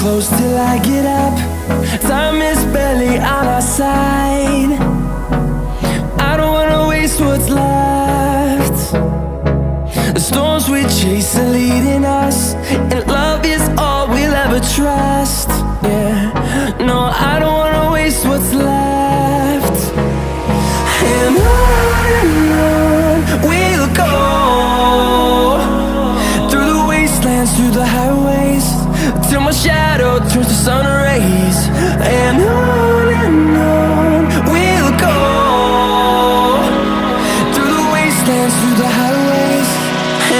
close till I get up. Time is barely on our side. I don't wanna waste what's left. The storms we chase are leading us, and love is all we'll ever trust. Yeah, no, I don't wanna waste what's left. And on we'll go, through the wastelands, through the highways, till my shadow turns to sun rays. And on we'll go, through the wastelands, through the highways,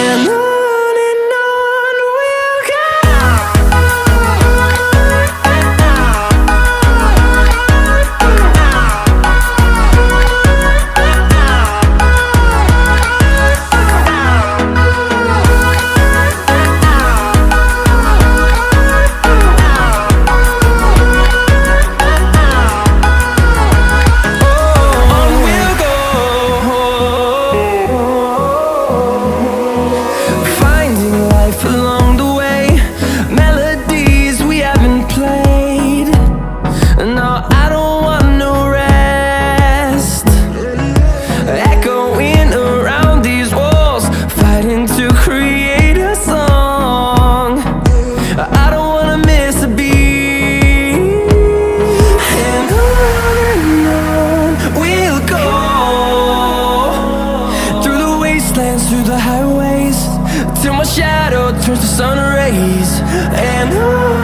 and on we'll go. Along the way, melodies we haven't played. No, I don't want no rest. Echoing around these walls, fighting to create a song. I don't wanna miss a beat. And on we'll go, through the wastelands, through the highways, till my shadow turns to sun rays. And on